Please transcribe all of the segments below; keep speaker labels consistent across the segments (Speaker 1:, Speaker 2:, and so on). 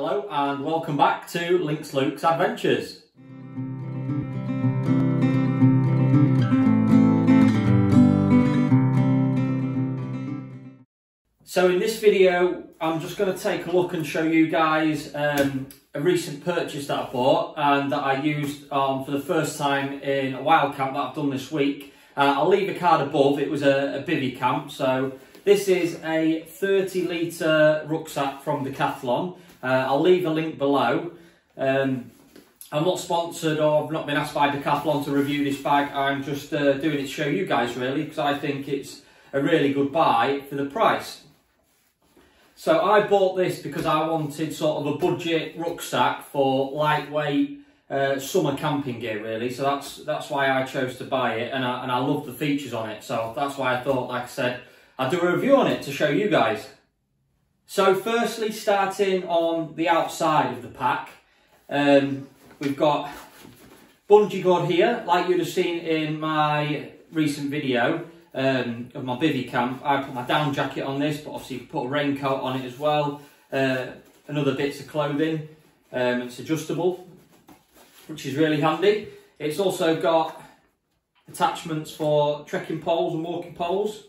Speaker 1: Hello and welcome back to Luke's Adventures. So in this video I'm just going to take a look and show you guys a recent purchase that I bought and that I used for the first time in a wild camp that I've done this week. I'll leave a card above. It was a bivvy camp. So this is a 30-litre rucksack from Decathlon. I'll leave a link below. I'm not sponsored or I've not been asked by Decathlon to review this bag. I'm just doing it to show you guys really, because I think it's a really good buy for the price. So I bought this because I wanted sort of a budget rucksack for lightweight summer camping gear really. So that's why I chose to buy it, and I love the features on it. So that's why I thought, like I said, I'd do a review on it to show you guys. So firstly, starting on the outside of the pack, we've got bungee cord here, like you'd have seen in my recent video of my bivvy camp. I put my down jacket on this, but obviously you put a raincoat on it as well, and other bits of clothing. It's adjustable, which is really handy. It's also got attachments for trekking poles and walking poles.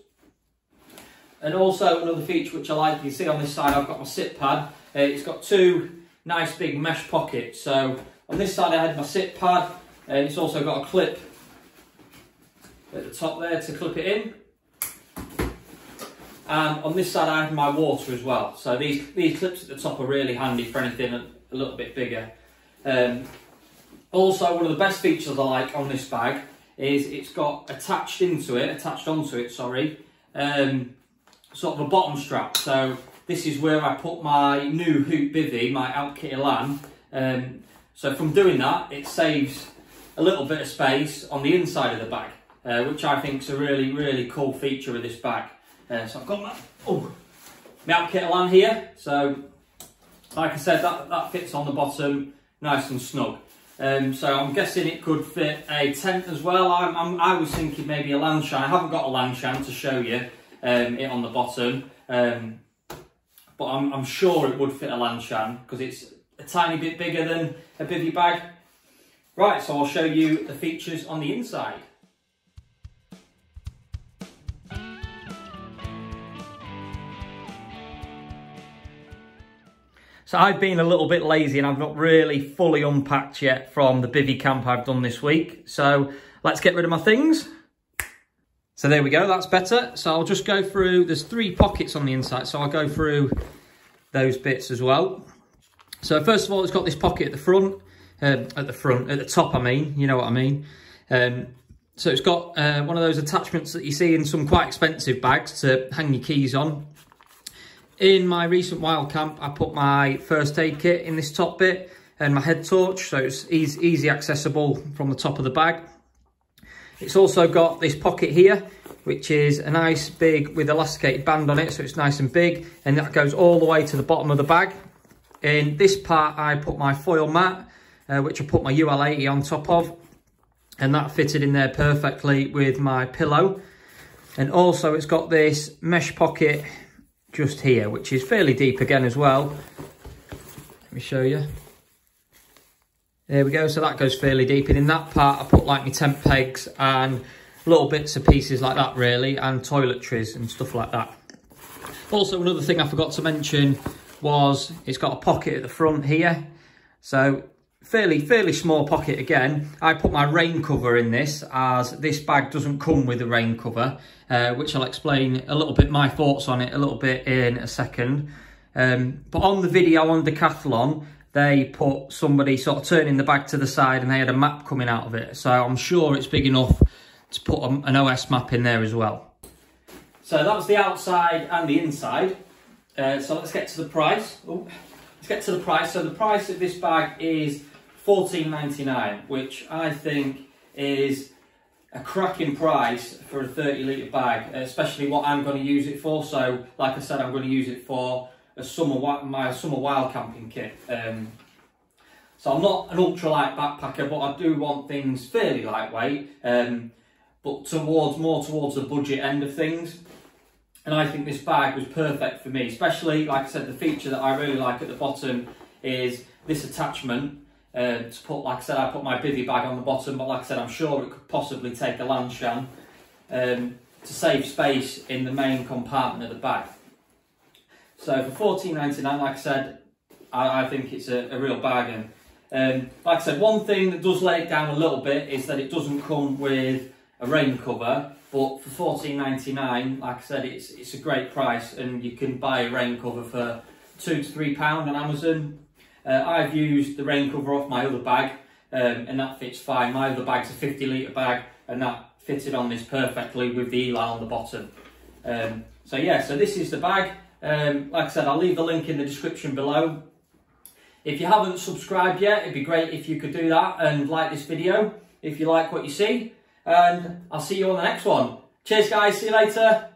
Speaker 1: And also another feature which I like, you can see on this side I've got my sit pad. It's got two nice big mesh pockets. So on this side I had my sit pad, and it's also got a clip at the top there to clip it in. And on this side I have my water as well. So these clips at the top are really handy for anything a little bit bigger. Also, one of the best features I like on this bag is it's got attached onto it, sort of a bottom strap. So this is where I put my new hoop bivvy, my Outkitter LAN. So from doing that, it saves a little bit of space on the inside of the bag, which I think is a really, really cool feature of this bag. So I've got my Outkitter LAN here. So like I said, that fits on the bottom nice and snug. So I'm guessing it could fit a tent as well. I was thinking maybe a land shan. I haven't got a land shan to show you it on the bottom, but I'm sure it would fit a land shan because it's a tiny bit bigger than a bivvy bag. Right, so I'll show you the features on the inside. So I've been a little bit lazy and I've not really fully unpacked yet from the bivvy camp I've done this week. So let's get rid of my things. So there we go, that's better. So I'll just go through, there's 3 pockets on the inside, so I'll go through those bits as well. So first of all, it's got this pocket at the front, at the top I mean, you know what I mean. So it's got one of those attachments that you see in some quite expensive bags to hang your keys on. In my recent wild camp, I put my first aid kit in this top bit and my head torch, so it's easy accessible from the top of the bag. It's also got this pocket here, which is a nice big with elasticated band on it, so it's nice and big, and that goes all the way to the bottom of the bag. In this part, I put my foil mat, which I put my UL80 on top of, and that fitted in there perfectly with my pillow. And also it's got this mesh pocket just here, which is fairly deep again as well. Let me show you. There we go, so that goes fairly deep, and in that part I put like my tent pegs and little bits of pieces like that really, and toiletries and stuff like that. Also, another thing I forgot to mention was it's got a pocket at the front here, so fairly small pocket again. I put my rain cover in this, as this bag doesn't come with a rain cover, which I'll explain a little bit my thoughts on it a little bit in a second. But on the video on Decathlon, they put somebody sort of turning the bag to the side and they had a map coming out of it. So I'm sure it's big enough to put an OS map in there as well. So that was the outside and the inside. So let's get to the price. So the price of this bag is $14.99, which I think is a cracking price for a 30-litre bag, especially what I'm going to use it for. So like I said, I'm going to use it for my summer wild camping kit. So I'm not an ultralight backpacker, but I do want things fairly lightweight, but more towards the budget end of things. And I think this bag was perfect for me, especially, like I said, the feature that I really like at the bottom is this attachment to put, like I said, I put my bivvy bag on the bottom, but like I said, I'm sure it could possibly take a Lanshan to save space in the main compartment of the bag. So for $14.99, like I said, I think it's a real bargain. Like I said, one thing that does lay it down a little bit is that it doesn't come with a rain cover, but for $14.99, like I said, it's a great price, and you can buy a rain cover for £2 to £3 on Amazon. I've used the rain cover off my other bag, and that fits fine. My other bag's a 50-litre bag, and that fitted on this perfectly with the Eli on the bottom. So yeah, so this is the bag. Like I said, I'll leave the link in the description below. If you haven't subscribed yet, it'd be great if you could do that and like this video if you like what you see. And I'll see you on the next one. Cheers guys, see you later.